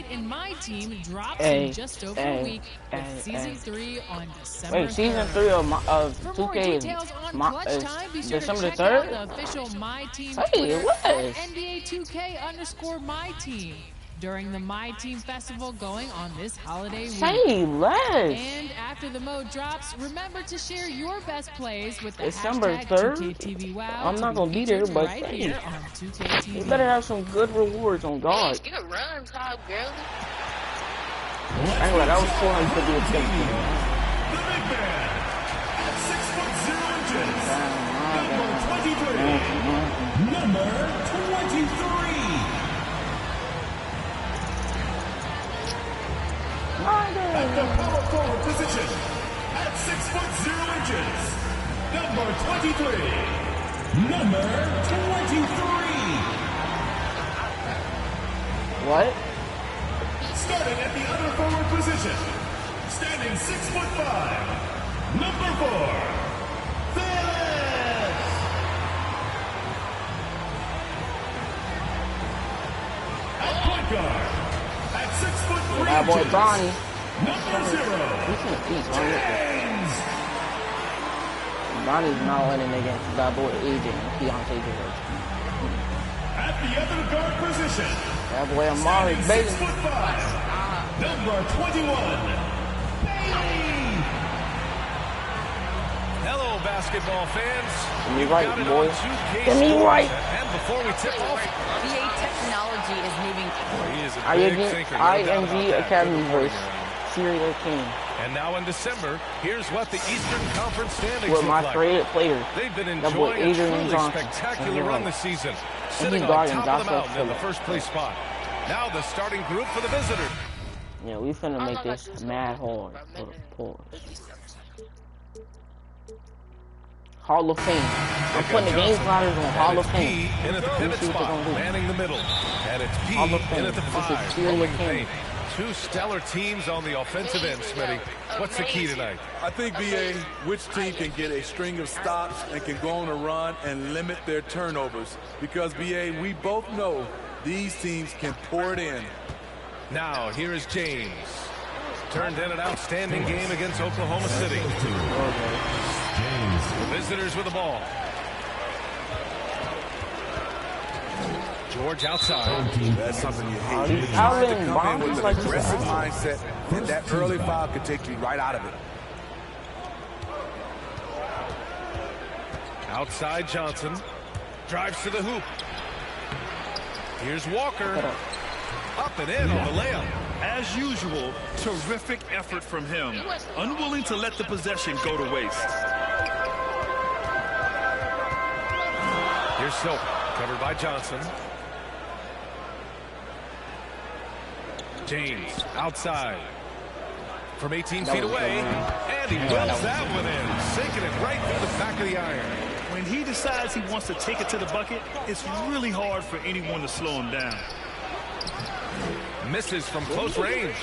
in My Team drops in just over a week with Season 3 on December 3rd. Wait, Season 3 of For 2K more details on Clutch Time, be sure to December check 3rd? out the official My Team Hey, Twitter what? at NBA2K_My Team during the My Team Festival going on this holiday week. Say less. And after the mode drops, remember to share your best plays with the December hashtag 3rd? 2KTVWow. I'm not gonna be there, but right hey, here on 2KTV. you better have some good rewards on God. You can run, Todd, girl. Anyway, that was cool how you could do a thing. The big man at 6'0" inches. Number 23. At the power forward position, at 6'0" inches, number 23. Number 23. What? Starting at the other forward position, standing 6'5", number 4, Phillips. At point guard, at 6'3", That boy Bronny. number 0, James. Bronny's not winning against that boy AJ and Keontae George. At the other guard position, That boy Amari, standing baby. 6'5", number 21, Bailey. Hello, basketball fans. Get me right, Got it boy. on 2K Get me Sports. right. And before we tip off, VA technology is moving. he is a big thinker. No doubt about ING that. Academy voice. Serial King. And now in December, here's what the Eastern Conference standings With look my like. favorite player. They've been That boy enjoying a Adrian truly Johnson. spectacular run this season, sitting on guarding top of the Joshua mountain in the Phillips. first place spot. Now the starting group for the visitors. Yeah, we finna make this mad hard for the pause. Hall of Fame. I'm putting the game ladders on Hall of Fame. P in at the pivot see what they're spot, gonna do. manning the middle. And it's P Hall of Fame. in at the This is 5, Serial rolling King. paint. Two stellar teams on the offensive end, Smitty. What's the key tonight? I think, BA, which team can get a string of stops and can go on a run and limit their turnovers. Because, BA, we both know these teams can pour it in. Now, here is James. Turned in an outstanding game against Oklahoma City. The visitors with the ball. George outside. That's something you hate. these You're trying to Allen come in with bombs an like aggressive this. mindset, and that early foul could take you right out of it. Outside Johnson. Drives to the hoop. Here's Walker. Up and in on the layup. As usual, terrific effort from him. Unwilling to let the possession go to waste. Here's Silk. Covered by Johnson. James outside. From 18 feet away. And he wills that one in. Sinking it right through the back of the iron. When he decides he wants to take it to the bucket, it's really hard for anyone to slow him down. Misses from close range.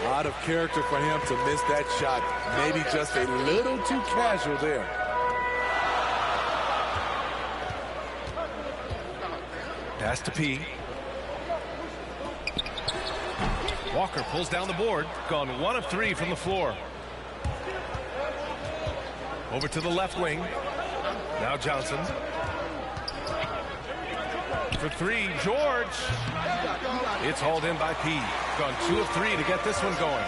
A lot of character for him to miss that shot. Maybe just a little too casual there. Pass to P. Walker pulls down the board. Gone 1 of 3 from the floor. Over to the left wing. Now Johnson. For 3, George. It's hauled in by P. Gone 2 of 3 to get this one going.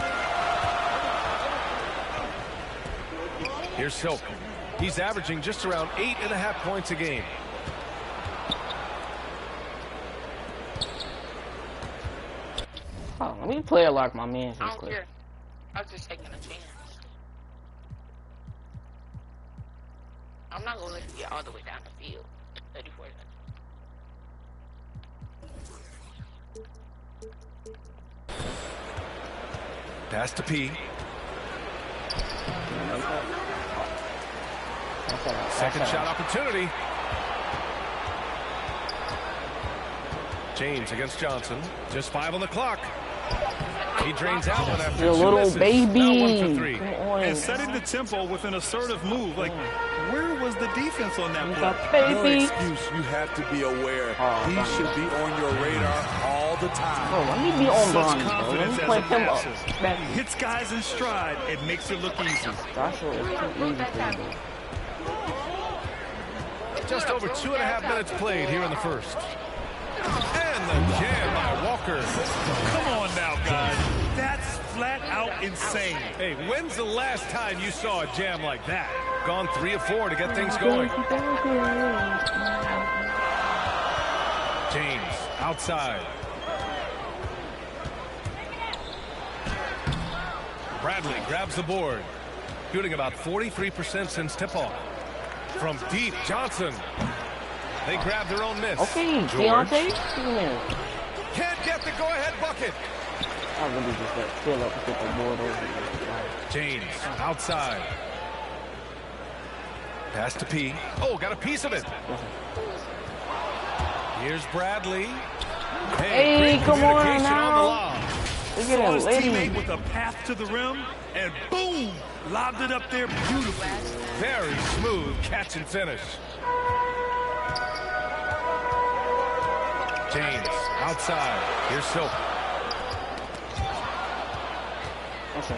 Here's Silk. He's averaging just around 8.5 points a game. Oh, let me play it like my man. I don't care. I was just taking a chance. I'm not going to let you get all the way down the field. 34 seconds. Pass to P. Second shot opportunity. James against Johnson. Just 5 on the clock. He drains out one after Your 2 little misses. baby. Now 1 for 3. Come on. And setting the tempo with an assertive move. Like, where was the defense on that play? No Baby. excuse. You have to be aware. He should be on your radar all the time. Bro, let me be on Such bronny, bro. Let confidence me as play a him up. passer. He hits guys in stride. It makes it look easy. Joshua is too easy for you. Just over 2.5 minutes played here in the first. And the jam by Walker. Come on now, guys. That's flat out insane. Hey, when's the last time you saw a jam like that? Gone 3 of 4 to get things going. James outside. Bradley grabs the board. Shooting about 43% since tip-off. From deep, Johnson. They grab their own miss. Okay, George. Deontay. Can't get the go-ahead bucket. I really just got fill up and get the board over here. James outside. Pass to P. Oh, got a piece of it. Here's Bradley. Hey, great come on communication now. on the lob. Look Saw at his him, lady. teammate with a path to the rim, and boom, lobbed it up there beautifully. Very smooth catch and finish. James outside. Here's Silk.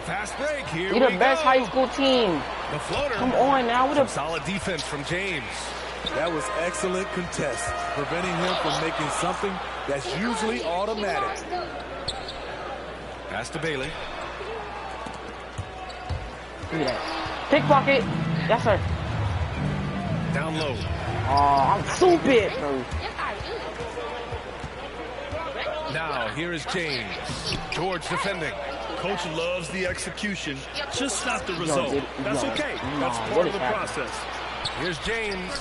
Fast break here. We the we best go. high school team. The floater. Come on now. What Some a solid defense from James. That was excellent contest, preventing him from making something that's usually automatic. Pass to Bailey. Look at that. Pickpocket. Yes, sir. Down low. Oh, I'm stupid, bro. Now here is James. George defending. Coach loves the execution, just not the result. That's okay. That's what part is of the happening? process. Here's James.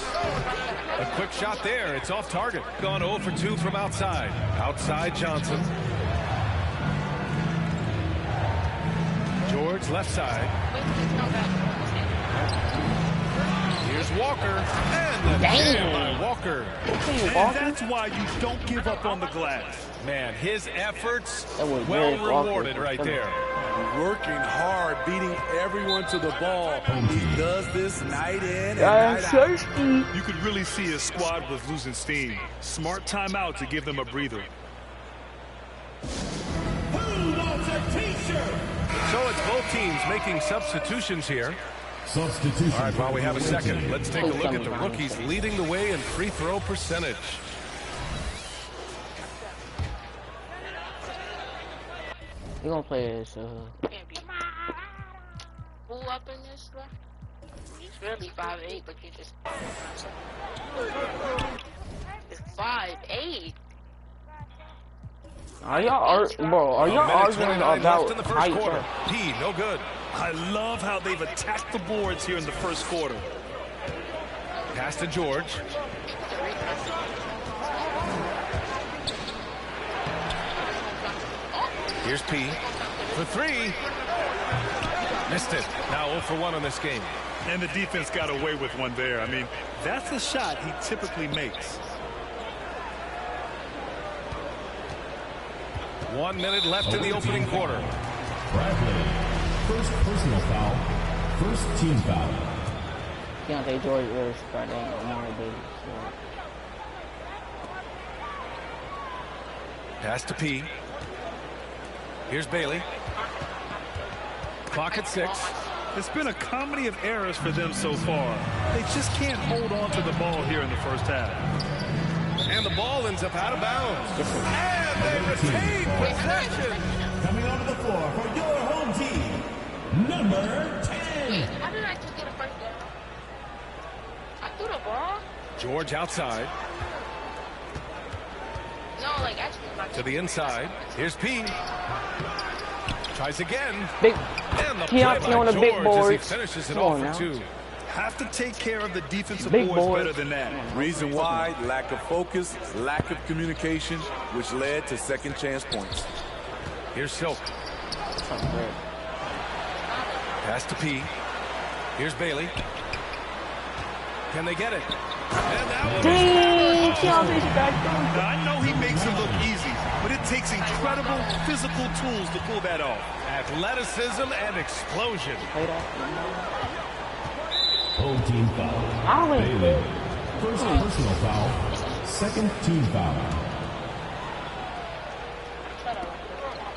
A quick shot there. It's off target. Gone 0 for 2 from outside. Outside Johnson. George left side. Here's Walker. And the jam by Walker. And that's why you don't give up on the glass. Man, his efforts That was well very awkward. rewarded right there. Working hard, beating everyone to the ball. He does this night in and I'm night out. thirsty. You could really see his squad was losing steam. Smart timeout to give them a breather. Who wants a t-shirt? So it's both teams making substitutions here. Substitution. All right, while we have a second, let's take a look at the rookies leading the way in free throw percentage. We're gonna play this. Who up in this one? He's really 5'8", but you just... It's 5'8". Are y'all arguing Left in the about first height? quarter. P, no good. I love how they've attacked the boards here in the first quarter. Pass to George. Here's P for 3. Missed it. Now 0 for 1 on this game. And the defense got away with one there. I mean, that's a shot he typically makes. 1 minute left in the opening quarter. Bradley. First personal foul. First team foul. Deontay George really started more baby. Pass to P. Here's Bailey. Clock at 6. It's been a comedy of errors for them so far. They just can't hold on to the ball here in the first half. And the ball ends up out of bounds. And they retain possession. Coming onto the floor for your home team, number 10. How did I just get a first down? I threw the ball? George outside. No, like actually my To the inside. Here's P. Tries again. Big And the Keontae play by on the big George as he boards. finishes it Come off on for now. 2. Have to take care of the defensive Big boards boys. better than that. Reason why, lack of focus, lack of communication, which led to second chance points. Here's Silk. Pass to P. Here's Bailey. Can they get it? And that one Dang, Keontae's back down. Now, I know he makes it look easy, but it takes incredible physical tools to pull that off. athleticism and explosion. Play that. Home team foul. Bailey. First personal foul. Second team foul.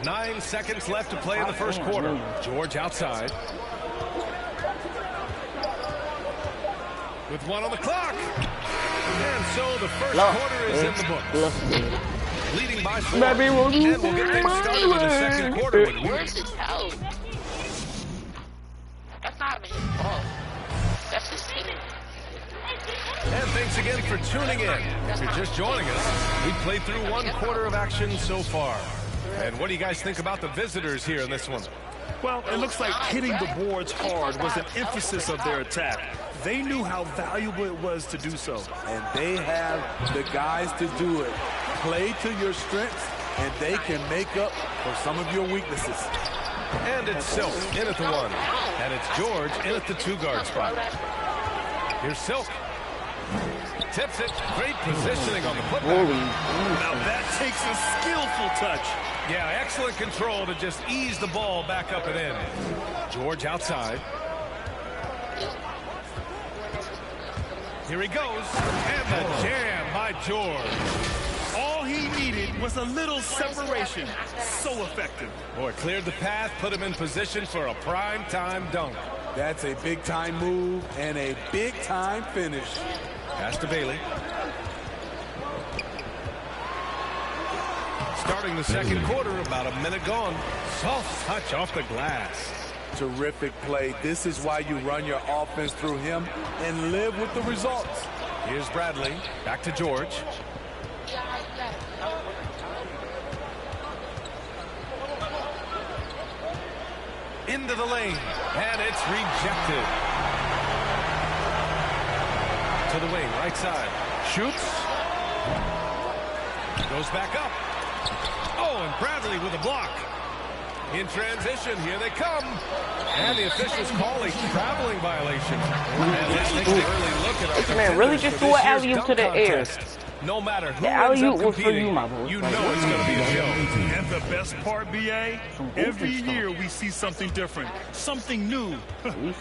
9 seconds left to play in the first quarter. George outside. With 1 on the clock. And so the first quarter is in the books. Leading by 4. And we'll get things started with the second quarter. Where's his toe? That's not his fault. That's his team. And thanks again for tuning in. If you're just joining us, we played through 1 quarter of action so far. And what do you guys think about the visitors here in this one? Well, it looks like hitting the boards hard was an emphasis of their attack. They knew how valuable it was to do so. And they have the guys to do it. Play to your strengths, and they can make up for some of your weaknesses. And it's Silk in at the 1. And it's George in at the 2-guard spot. Here's Silk. Tips it. Great positioning on the putback. Now that takes a skillful touch. Yeah, excellent control to just ease the ball back up and in. George outside. Here he goes. And the jam by George. All he needed was a little separation. So effective. Boy, cleared the path, put him in position for a prime-time dunk. That's a big-time move and a big-time finish. Pass to Bailey. Starting the second quarter, about a minute gone. Soft touch off the glass. Terrific play. This is why you run your offense through him and live with the results. Here's Bradley. Back to George. Into the lane. And it's rejected. To the wing, right side. Shoots. Goes back up. Oh, and Bradley with a block. In transition, here they come. And the officials call a traveling violation. And let's take an early look at our This man really just threw an alley-oop to the air. No matter who The ends alley-oop up was for competing, you, my boy. you know it's going to be a show. And the best part, BA, every year we see something different, something new.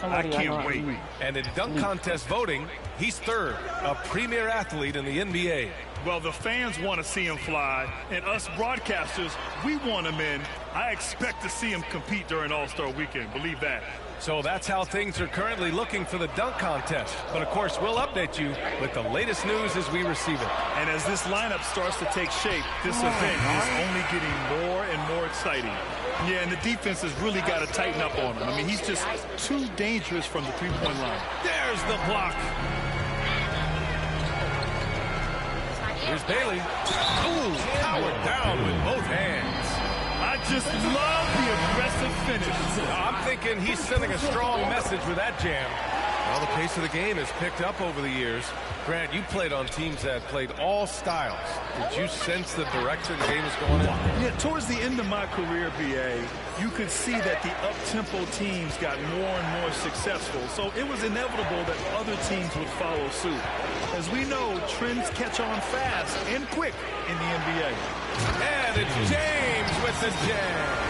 I can't wait. And in dunk contest voting, he's 3rd, a premier athlete in the NBA. Well, the fans want to see him fly, and us broadcasters, we want him in. I expect to see him compete during All-Star Weekend, believe that. So that's how things are currently looking for the dunk contest. But of course, we'll update you with the latest news as we receive it. And as this lineup starts to take shape, this event is only getting more and more exciting. Yeah, and the defense has really got to tighten up on him. I mean, he's just too dangerous from the three-point line. There's the block. Here's Bailey. Ooh, powered down with both hands. I just love the aggressive finish. I'm thinking he's sending a strong message with that jam. Well, the pace of the game has picked up over the years. Grant, you played on teams that played all styles. Did you sense the direction the game is going in? Yeah, towards the end of my career, BA, you could see that the up-tempo teams got more and more successful. So it was inevitable that other teams would follow suit. As we know, trends catch on fast and quick in the NBA. And it's James with the jam.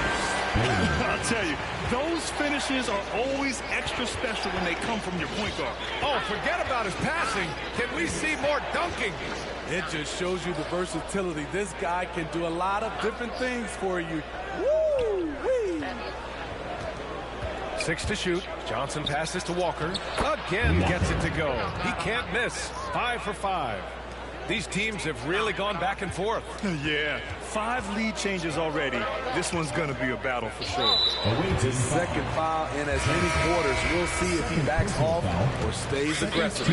I'll tell you, those finishes are always extra special when they come from your point guard. Oh, forget about his passing. Can we see more dunking? It just shows you the versatility. This guy can do a lot of different things for you. Woo-wee. 6 to shoot. Johnson passes to Walker. Again gets it to go. He can't miss. 5 for 5. These teams have really gone back and forth. Yeah, 5 lead changes already. This one's going to be a battle for sure. His second foul in as many quarters. We'll see if he backs off or stays aggressive.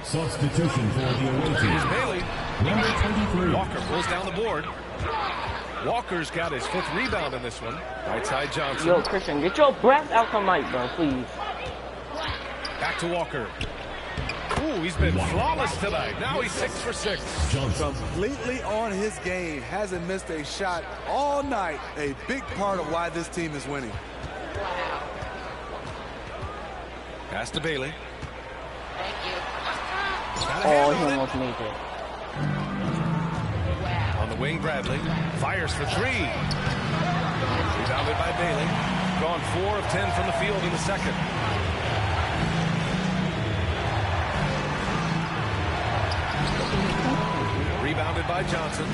Substitution for the away team. Here's Bailey. Number 23. Walker pulls down the board. Walker's got his 5th rebound in this one. Right side Johnson. Yo, Christian, get your breath out the mic, bro, please. Back to Walker. Ooh, he's been flawless tonight. Now he's 6 for 6. Completely on his game. Hasn't missed a shot all night. A big part of why this team is winning. Pass to Bailey. Thank you. Oh, he almost made it. On the wing, Bradley. Fires for 3. Rebounded by Bailey. Gone 4 of 10 from the field in the second. Rebounded by Johnson.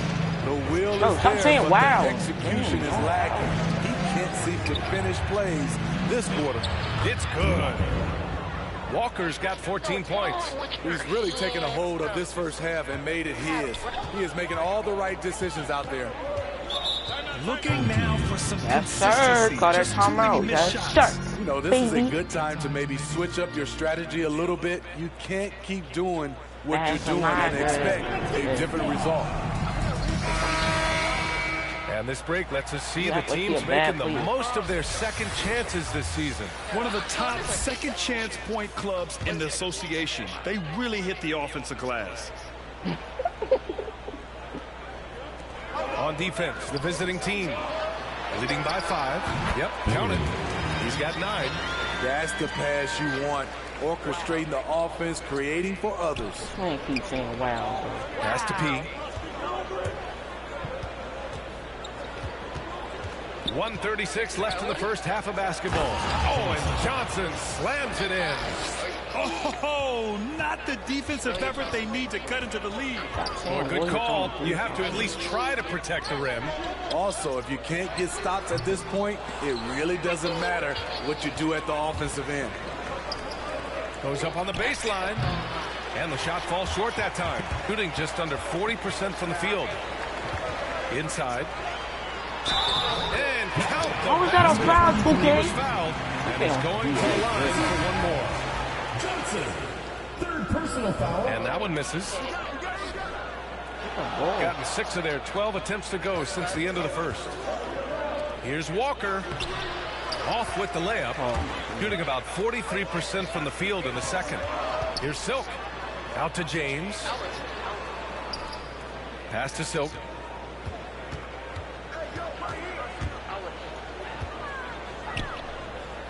The will is stop there, saying but wow. the execution is lacking. He can't seem to finish plays this quarter. It's good. Walker's got 14 points. He's really taken a hold of this first half and made it his. He is making all the right decisions out there. Looking now for some Yes, sir. consistency. Call that Just too many timeout. missed Yes, shots. sir. You know, this is a Baby. good time to maybe switch up your strategy a little bit. You can't keep doing what That's you're doing and my expect good. a different result. And this break lets us see Yeah, the let's see teams a bad making the play. most of their second chances this season. One of the top second chance point clubs in the association. They really hit the offensive glass. On defense, the visiting team leading by 5. Yep, count it. He's got 9. That's the pass you want. Orchestrating the offense, creating for others. Can't keep saying wow. Pass to P. 1:36 left in the first half of basketball. Oh, and Johnson slams it in. Oh, not the defensive effort they need to cut into the lead. Oh, good call. You have to at least try to protect the rim. Also, if you can't get stops at this point, it really doesn't matter what you do at the offensive end. Goes up on the baseline. And the shot falls short that time. Shooting just under 40% from the field. Inside. And count the How was that a foul, He 2K? was fouled. And he's going to the line for one more. Johnson, third personal foul. And that one misses. Gotten 6 of their 12 attempts to go since the end of the first. Here's Walker. Off with the layup. Shooting about 43% from the field in the second. Here's Silk. Out to James. Pass to Silk.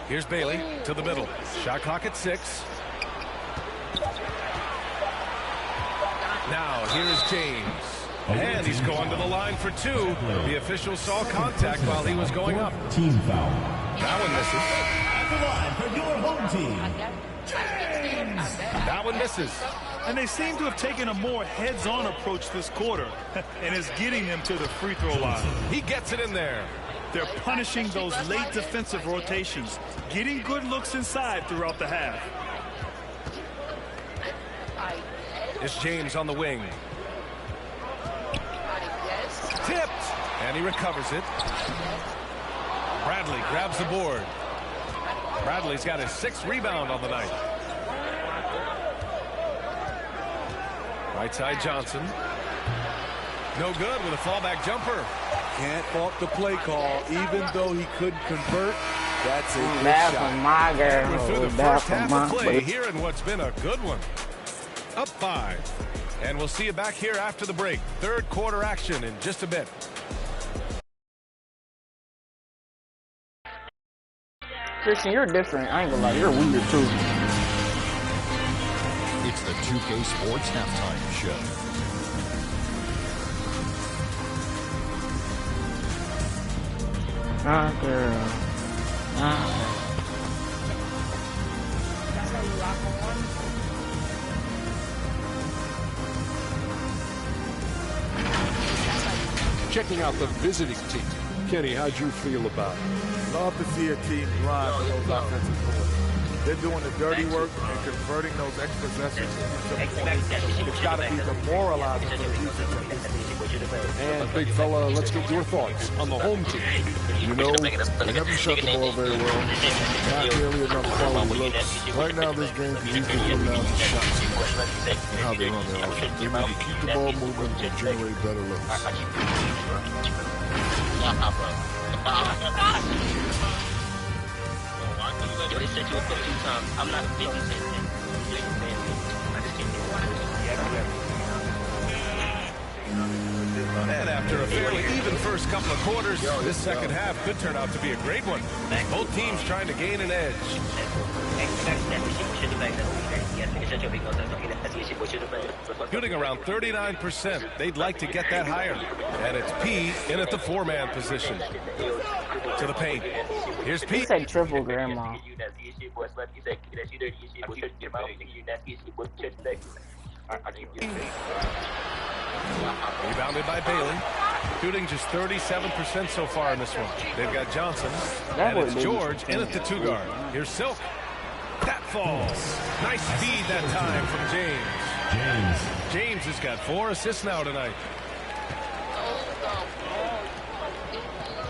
Here's Bailey to the middle. Shot clock at 6. Now here's James. And he's going to the line for 2. The official saw contact while he was going up. Team foul. That one misses. At the line for your home team, James. That one misses. And they seem to have taken a more heads-on approach this quarter. And it's getting them to the free throw line. He gets it in there. They're punishing those late defensive rotations, getting good looks inside throughout the half. It's James on the wing. Tipped. And he recovers it. Bradley grabs the board. Bradley's got his 6th rebound on the night. Right side Johnson. No good with a fallback jumper. Can't fault the play call, even though he couldn't convert. That's a good Bad shot. for my girl. We're through the Bad first for half my of play boy. here in what's been a good one. Up 5. And we'll see you back here after the break. Third quarter action in just a bit. Christian, you're different. I ain't gonna lie. You're weird, too. It's the 2K Sports Halftime Show. Ah, girl. Ah. Checking out the visiting team. Kenny, how'd you feel about it? Love to see a team run for those offensive boards. They're doing the dirty work and converting those extra possessions into points. It's got to be demoralizing for the defense at this point. And big fella, let's get your thoughts on the home team. You know, they haven't shot the ball very well. Not nearly enough quality looks. Right now, this game can easily come down to shots and how they run their offense. They need to keep the ball moving and generate better looks. They said you would put 2 times. I'm not a 50 cent. And after a fairly even first couple of quarters, this second half could turn out to be a great one. Both teams trying to gain an edge. Shooting around 39%. They'd like to get that higher. And it's P in at the 4-man position. To the paint. Here's P. He said triple grandma. Rebounded by Bailey. Shooting just 37% so far in this one. They've got Johnson. And it's George in at the 2-guard. Here's Silk. That falls. Nice feed that time from James. James has got 4 assists now tonight.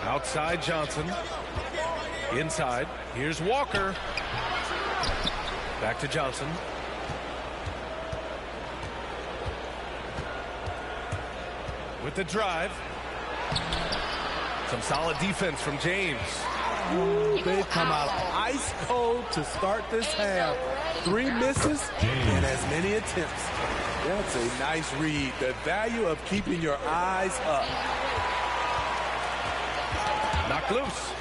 Outside Johnson. Inside. Here's Walker. Back to Johnson. With the drive. Some solid defense from James. Ooh, they come out ice cold to start this half. 3 misses and as many attempts. That's a nice read. The value of keeping your eyes up. Knocked loose.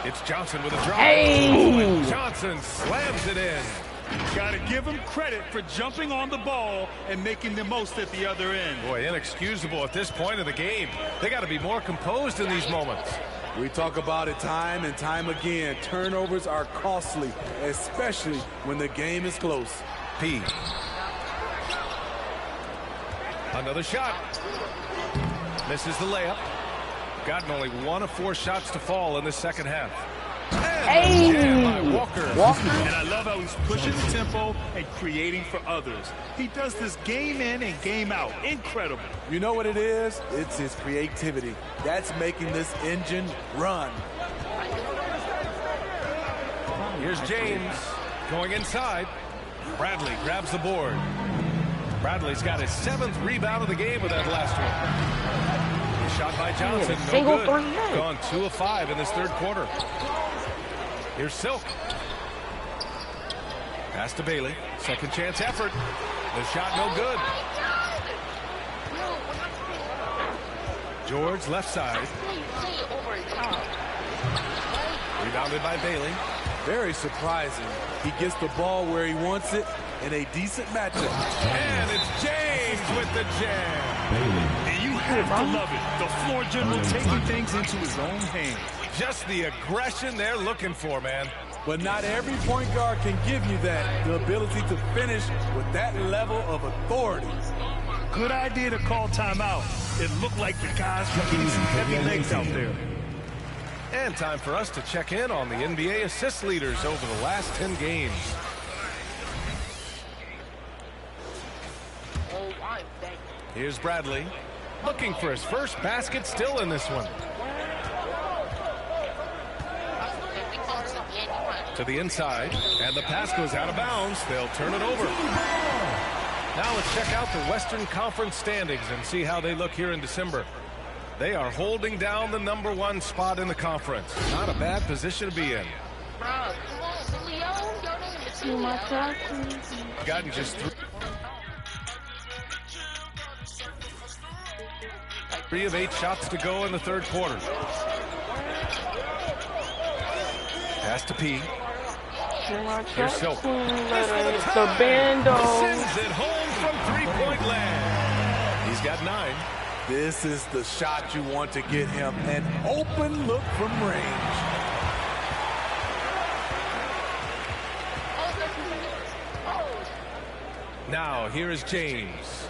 It's Johnson with a drive. Hey! Johnson slams it in. Got to give him credit for jumping on the ball and making the most at the other end. Boy, inexcusable at this point of the game. They got to be more composed in these moments. We talk about it time and time again. Turnovers are costly, especially when the game is close. P. Another shot. Misses the layup. Gotten only 1 of 4 shots to fall in the second half. And Walker. And I love how he's pushing the tempo and creating for others. He does this game in and game out. Incredible. You know what it is? It's his creativity. That's making this engine run. Here's James going inside. Bradley grabs the board. Bradley's got his 7th rebound of the game with that last one. Shot by Johnson, no good. Gone 2 of 5 in this third quarter. Here's Silk. Pass to Bailey. Second chance effort. The shot no good. George left side. Rebounded by Bailey. Very surprising. He gets the ball where he wants it in a decent matchup. And it's James with the jam. And you have to love it. The floor general taking things into his own hands. Just the aggression they're looking for, man. But not every point guard can give you that. The ability to finish with that level of authority. Good idea to call timeout. It looked like the guys were getting some heavy legs out there. And time for us to check in on the NBA assist leaders over the last 10 games. Here's Bradley. Looking for his first basket still in this one. To the inside, and the pass goes out of bounds. They'll turn it over. Now let's check out the Western Conference standings and see how they look here in December. They are holding down the #1 spot in the conference. Not a bad position to be in. Gotten just 3 of 8 shots to go in the third quarter. Pass to P. Here's Silk. The bando. Sends it home from 3-point land. He's got 9. This is the shot you want to get him. An open look from range. Now, here is James.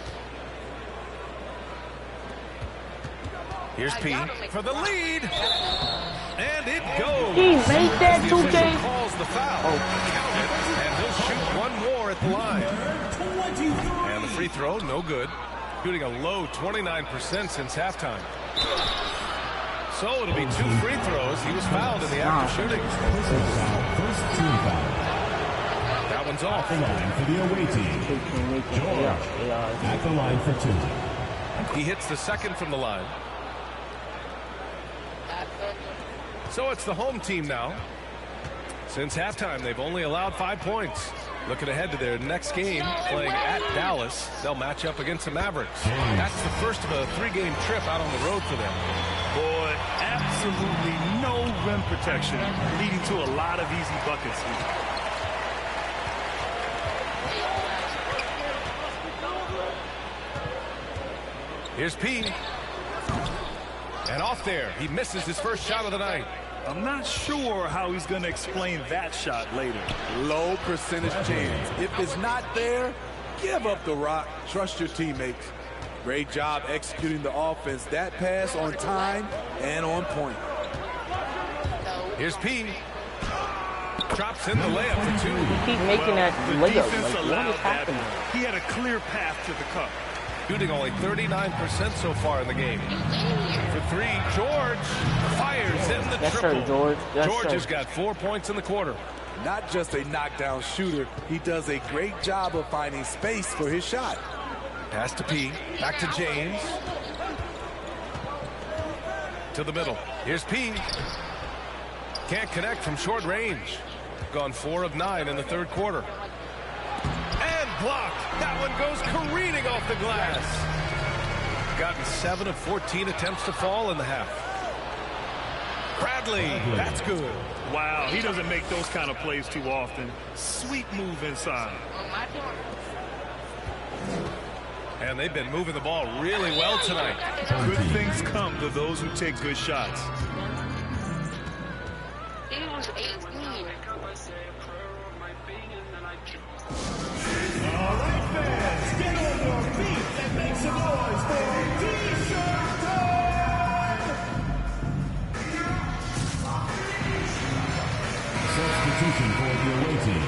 Here's P for the lead. And it goes. He made that 2K. Calls the foul. And he'll shoot 1 more at the line. And the free throw, no good. Shooting a low 29% since halftime. So it'll be 2 free throws. He was fouled in the act of shooting. That one's off. At the line for the away team. George at the line for 2. He hits the second from the line. So it's the home team now. Since halftime, they've only allowed 5 points. Looking ahead to their next game, playing at Dallas. They'll match up against the Mavericks. That's the first of a 3-game trip out on the road for them. Boy, absolutely no rim protection, leading to a lot of easy buckets. Here's P. And off there, he misses his first shot of the night. I'm not sure how he's going to explain that shot later. Low percentage chance. If it's not there, give up the rock. Trust your teammates. Great job executing the offense. That pass on time and on point. Here's P. Drops in the layup for 2. Keep making that layup. Like, what is happening? He had a clear path to the cup. Shooting only 39% so far in the game. For 3, George fires in the triple. Sir, George. Yes, George sir. has got 4 points in the quarter. Not just a knockdown shooter, he does a great job of finding space for his shot. Pass to P. Back to James. To the middle. Here's P. Can't connect from short range. Gone 4 of 9 in the third quarter. And blocked. That one goes careening off the glass. Gotten 7 of 14 attempts to fall in the half. Bradley, that's good. Wow, he doesn't make those kind of plays too often. Sweet move inside. And they've been moving the ball really well tonight. Good things come to those who take good shots. He was 18. All right, fans, get on your feet and make some noise for T-shirt time! Substitution for the away team.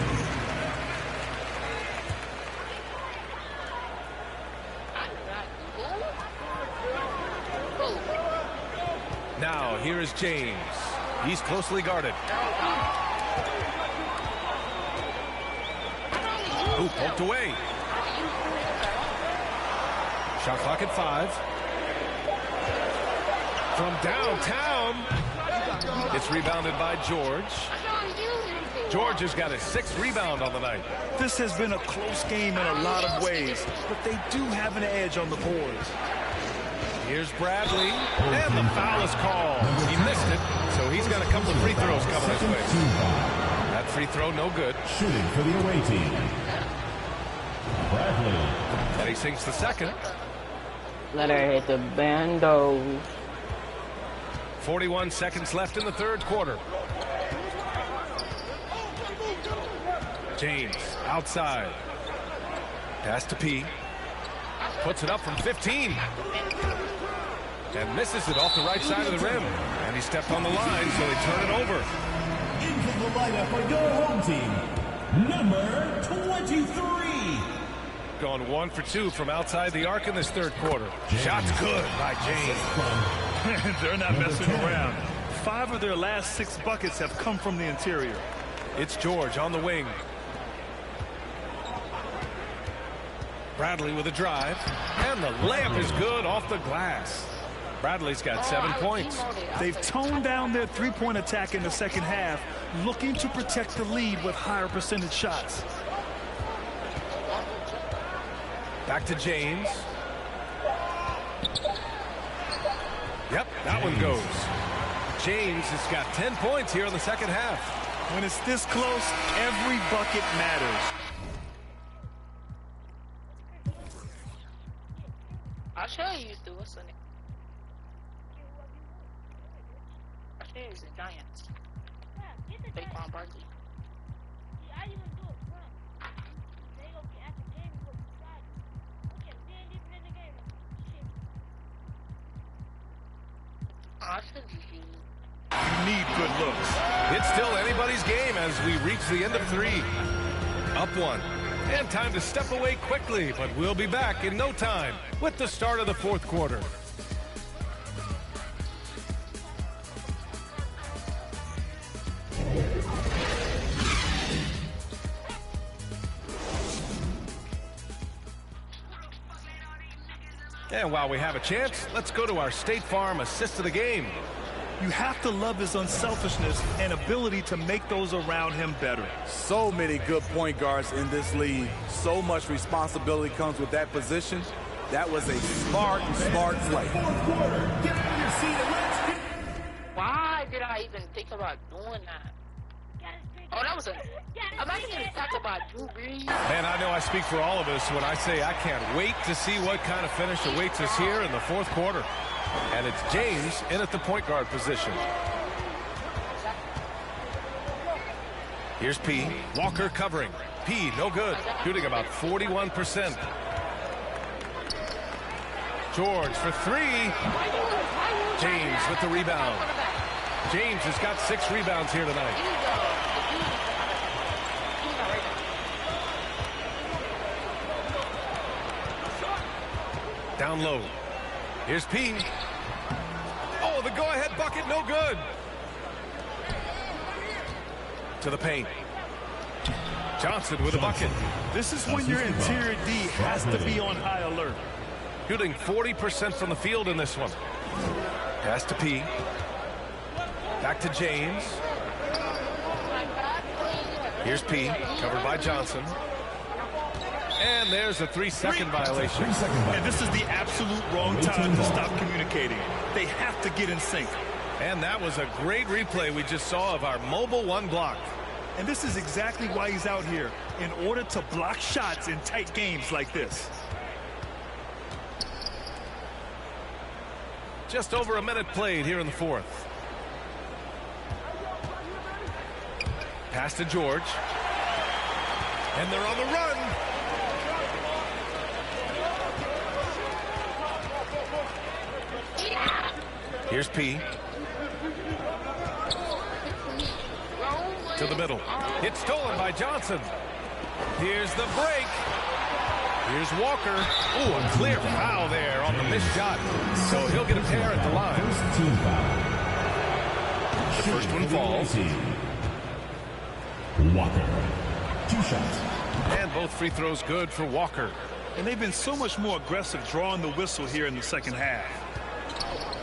Now, here is James. He's closely guarded. Ooh, poked away. Shot clock at 5. From downtown. It's rebounded by George. George has got his 6th rebound on the night. This has been a close game in a lot of ways, but they do have an edge on the boards. Here's Bradley, and the foul is called. He missed it, so he's got a couple of free throws coming his way. That free throw, no good. Shooting for the away team. Bradley. And he sinks the second. Let her hit the bando. 41 seconds left in the third quarter. James, outside. Pass to P. Puts it up from 15. And misses it off the right side of the rim. And he stepped on the line, so they turn it over. Into the lineup for your home team, number 23. Gone 1 for 2 from outside the arc in this third quarter. Shot's good by James. They're not messing around. 5 of their last 6 buckets have come from the interior. It's George on the wing. Bradley with a drive. And the layup is good off the glass. Bradley's got 7 points. They've toned down their three-point attack in the second half, looking to protect the lead with higher percentage shots. Back to James. Yep, that one goes. James has got 10 points here in the second half. When it's this close, every bucket matters. I'll show you the what's in it. I'll show you the Giants. Saquon Barkley. You need good looks. It's still anybody's game as we reach the end of 3. Up 1. And time to step away quickly, but we'll be back in no time with the start of the fourth quarter. And while we have a chance, let's go to our State Farm assist of the game. You have to love his unselfishness and ability to make those around him better. So many good point guards in this league. So much responsibility comes with that position. That was a smart play. Fourth quarter. Get on your seat and let's get... Why did I even think about doing that? Oh, that was a... I'm not even talking about Drew Brees. Man, I know I speak for all of us when I say I can't wait to see what kind of finish awaits us here in the fourth quarter. And it's James in at the point guard position. Here's P. Walker covering. P, no good. Shooting about 41%. George for three. James with the rebound. James has got 6 rebounds here tonight. Down low. Here's P. Oh, the go-ahead bucket, no good. To the paint. Johnson with a bucket. This is when your interior D has to be on high alert. Shooting 40% from the field in this one. Pass to P. Back to James. Here's P. Covered by Johnson. And there's a 3-second violation. And this is the absolute wrong time to stop communicating. They have to get in sync. And that was a great replay we just saw of our mobile one block. And this is exactly why he's out here, in order to block shots in tight games like this. Just over a minute played here in the fourth. Pass to George. And they're on the run. Here's P. To the middle. It's stolen by Johnson. Here's the break. Here's Walker. Ooh, a clear foul there on the missed shot. So he'll get a pair at the line. The first one falls. Walker. 2 shots. And both free throws good for Walker. And they've been so much more aggressive drawing the whistle here in the second half.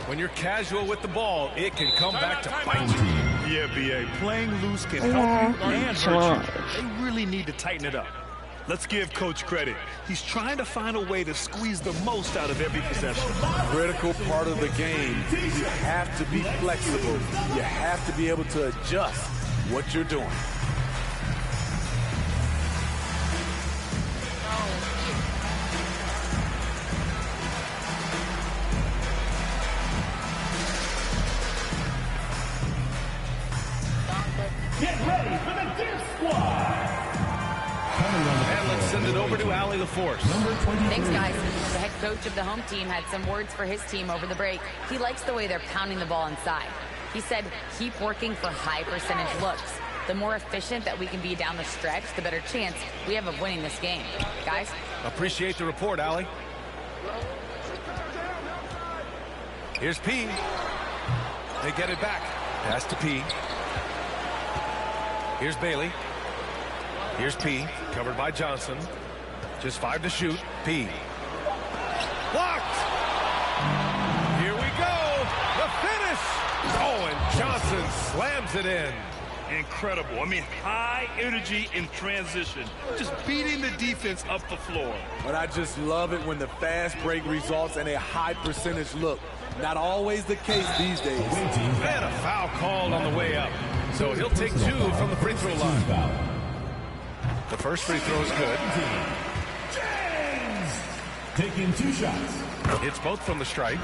When you're casual with the ball, it can come back to bite you. Yeah, B.A. Playing loose can help you and hurt you. They really need to tighten it up. Let's give Coach credit. He's trying to find a way to squeeze the most out of every possession. Critical part of the game. You have to be flexible. You have to be able to adjust what you're doing. Get ready for the Deer Squad. And let's send it over to Allie LaForce. Thanks, guys. The head coach of the home team had some words for his team over the break. He likes the way they're pounding the ball inside. He said, keep working for high percentage looks. The more efficient that we can be down the stretch, the better chance we have of winning this game. Guys? Appreciate the report, Allie. Here's P. They get it back. Pass to P. Here's Bailey. Here's P. Covered by Johnson. Just 5 to shoot. P. Blocked! Here we go! The finish! Oh, and Johnson slams it in. Incredible. I mean, high energy in transition. Just beating the defense up the floor. But I just love it when the fast break results in a high percentage look. Not always the case these days. And a foul called on the way up. So he'll take 2 from the free throw line. The first free throw is good. James taking 2 shots. It's both from the stripe.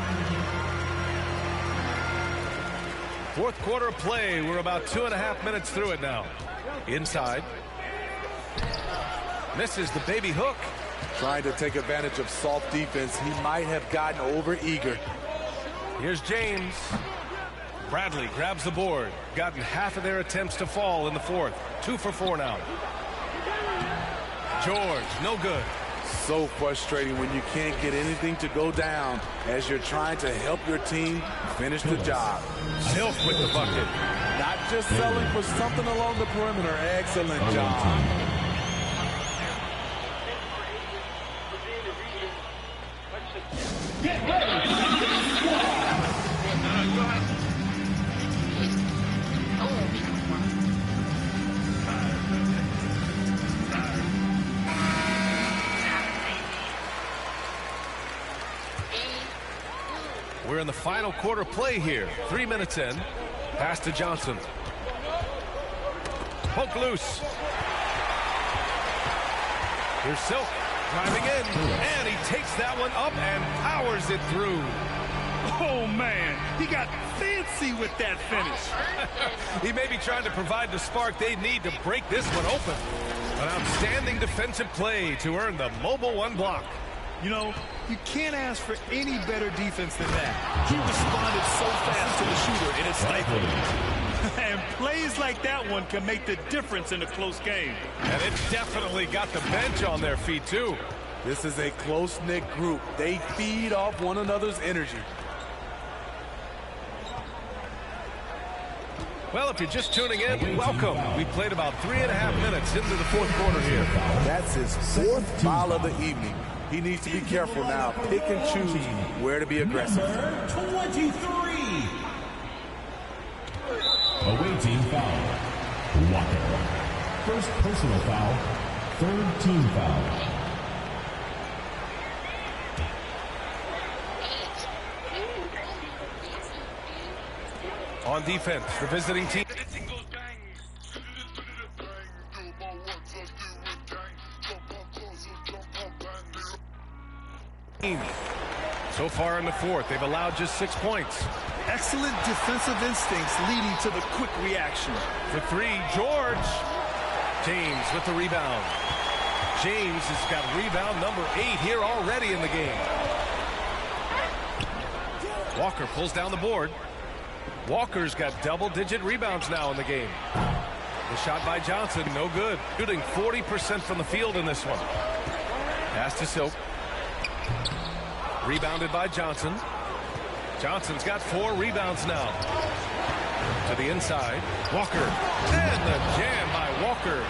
Fourth quarter of play. We're about 2.5 minutes through it now. Inside. Misses the baby hook. Trying to take advantage of soft defense. He might have gotten over eager. Here's James. Bradley grabs the board. Gotten half of their attempts to fall in the fourth. 2 for 4 now. George, no good. So frustrating when you can't get anything to go down as you're trying to help your team finish the job. Silk with the bucket. Not just selling for something along the perimeter. Excellent job. Get ready for the Deer Squad. We're in the final quarter play here. 3 minutes in. Pass to Johnson. Poke loose. Here's Silk driving in. And he takes that one up and powers it through. Oh, man, he got fancy with that finish. He may be trying to provide the spark they need to break this one open. An outstanding defensive play to earn the mobile one block. You know, you can't ask for any better defense than that. He responded so fast to the shooter, and it's stifling. And plays like that one can make the difference in a close game. And it definitely got the bench on their feet, too. This is a close-knit group. They feed off one another's energy. Well, if you're just tuning in, welcome. We played about 3.5 minutes into the fourth quarter here. That's his fourth foul of the evening. He needs to be careful now. Pick and choose where to be aggressive. Number 23. Away team foul. Walker. First personal foul. Third team foul. On defense, the visiting team. So far in the fourth, they've allowed just 6 points. Excellent defensive instincts leading to the quick reaction. For three, George. James with the rebound. James has got rebound number 8 here already in the game. Walker pulls down the board. Walker's got double-digit rebounds now in the game. The shot by Johnson, no good. Shooting 40% from the field in this one. Pass to Silk. Rebounded by Johnson. Johnson's got 4 rebounds now. To the inside. Walker. And the jam by Walker.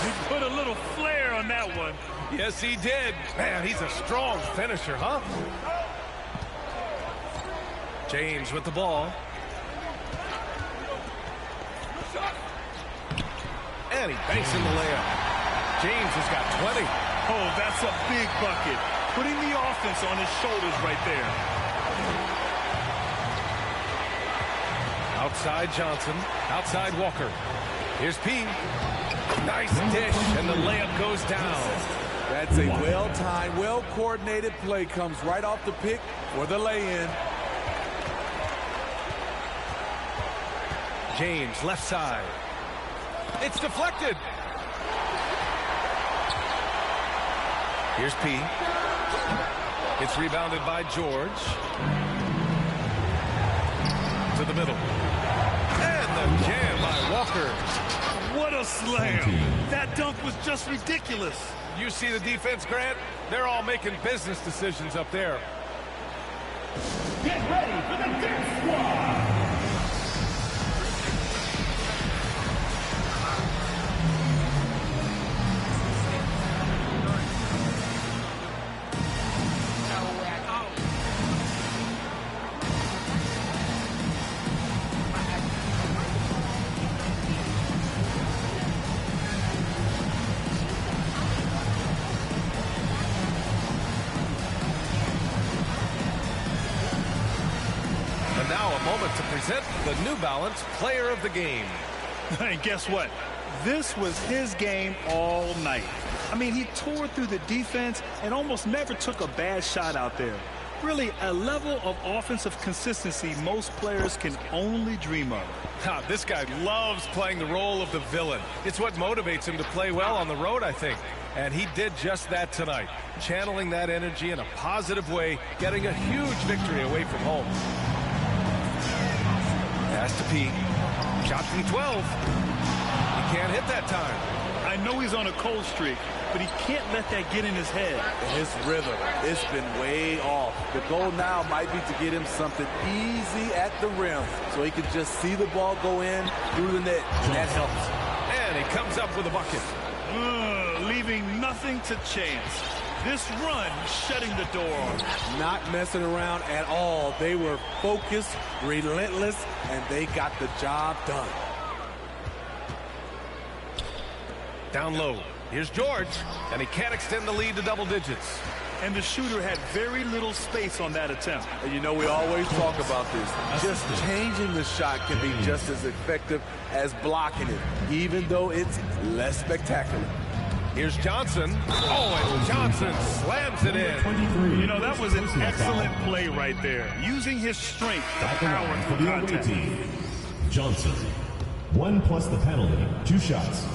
He put a little flair on that one. Yes, he did. Man, he's a strong finisher, huh? James with the ball. And he banks in the layup. James has got 20. Oh, that's a big bucket. Putting the offense on his shoulders right there. Outside Johnson. Outside Walker. Here's P. Nice dish, and the layup goes down. That's a well-timed, well-coordinated play. Comes right off the pick for the lay-in. James, left side. It's deflected. Here's P. It's rebounded by George. To the middle. And the jam by Walker. What a slam. That dunk was just ridiculous. You see the defense, Grant? They're all making business decisions up there. Get ready for the Dirt Squad. To present the New Balance Player of the Game. And guess what? This was his game all night. I mean, he tore through the defense and almost never took a bad shot out there. Really, a level of offensive consistency most players can only dream of. This guy loves playing the role of the villain. It's what motivates him to play well on the road, I think. And he did just that tonight, channeling that energy in a positive way, getting a huge victory away from home. Pass to P. Shot from 12. He can't hit that time. I know he's on a cold streak, but he can't let that get in his head. His rhythm, it's been way off. The goal now might be to get him something easy at the rim so he can just see the ball go in through the net, and that helps. And he comes up with a bucket. Leaving nothing to chance. This run shutting the door on him. Not messing around at all. They were focused, relentless, and they got the job done. Down low. Here's George, and he can't extend the lead to double digits. And the shooter had very little space on that attempt. And you know, we always talk about this. Just changing the shot can be just as effective as blocking it, even though it's less spectacular. Here's Johnson. Oh, and Johnson slams it in. You know, that was an excellent play right there. Using his strength to power through contact. Johnson. 1 plus the penalty. 2 shots.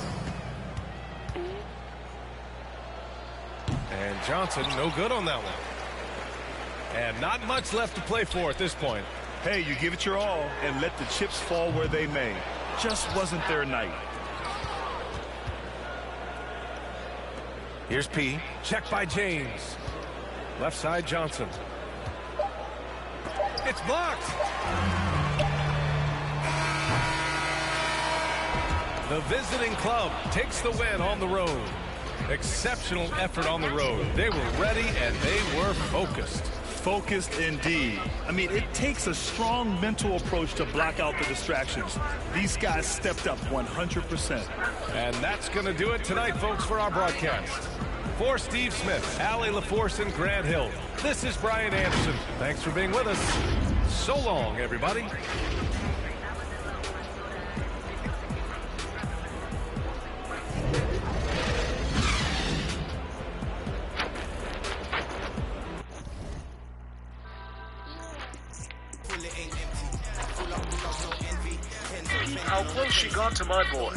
And Johnson, no good on that one. And not much left to play for at this point. Hey, you give it your all and let the chips fall where they may. Just wasn't their night. Here's P. Check by James. Left side, Johnson. It's blocked. The visiting club takes the win on the road. Exceptional effort on the road. They were ready and they were focused. Focused indeed. I mean, it takes a strong mental approach to block out the distractions. These guys stepped up 100%. And that's going to do it tonight, folks, for our broadcast. For Steve Smith, Allie LaForce, and Grant Hill, this is Brian Anderson. Thanks for being with us. So long, everybody. How close she got to my boy.